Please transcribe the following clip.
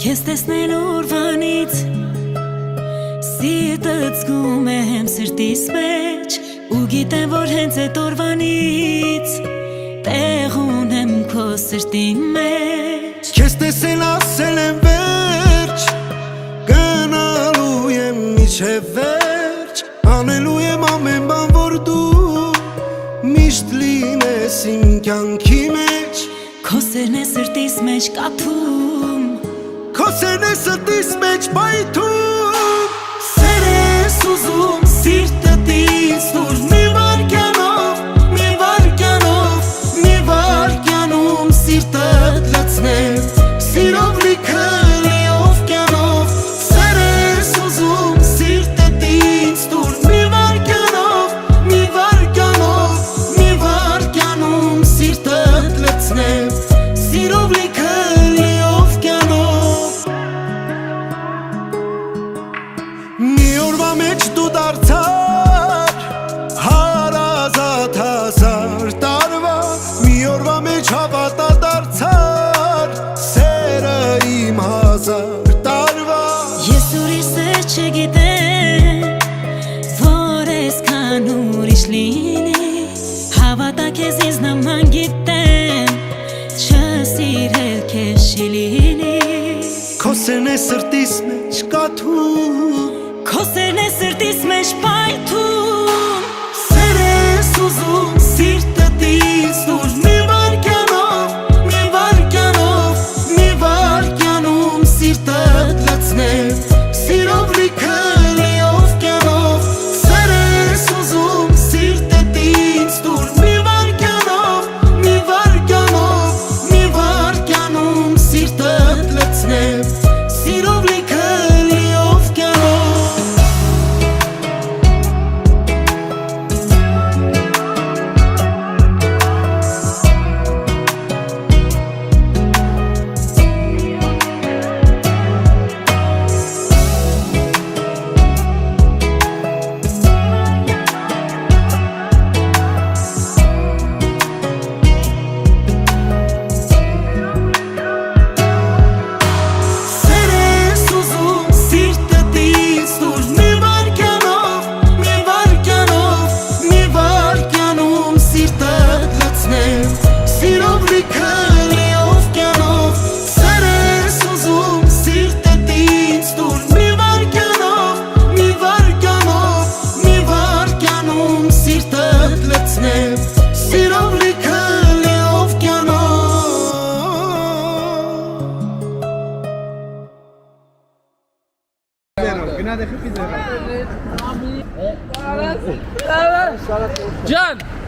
Քեզ տեսնել ուրվանից Սիրտս զգում եմ սրտիս մեջ Ու գիտեմ, որ հենց այդ օրվանից Տեղ ունեմ քո սրտի մեջ Քեզ տեսել ասել եմ վերջ Գնալու եմ մինչև վերջ Անելու եմ ամեն բան, որ դու Միշտ լինես իմ կյանքի մեջ Քո սերն է սրտիս մեջ կաթում Քո սերն է սրտիս մեջ պայթում Սեր ես ուզում սիրտդ ինձ տուր Մի վարկյանում սիրտդ լցնեմ Սիրով լիքը լիով կյանով Սեր ես ուզում սիրտդ ինձ տուր Մի վարկյանում սիրտդ լցնեմ Սիրով լիքը լիով կյանով Մի օրվա մեջ դու դարձար Հարազատ հազար տարվա Մի օրվա մեջ հավատա դարձար Սերը իմ հազար տարվա Ես ուրիշ սեր չգիտեմ Որ այսքան ուրիշ լինի Հավատա քեզ ինձ նման գիտեմ Չսիրել քեզ չի լինի Քո սերն է սրտիս մեջ կաթում Քո սերն է սրտիս մեջ պայթում Սեր ես ուզում սիրտդ ինձ տուր Մի վարկյանում սիրտդ լցնեմ Սիրով լիքը լիով կյանով Սեր ես ուզում սիրտդ ինձ տուր Մի վարկյանում սիրտդ լցնեմ Սիրով լիքը լիով կյանով Can!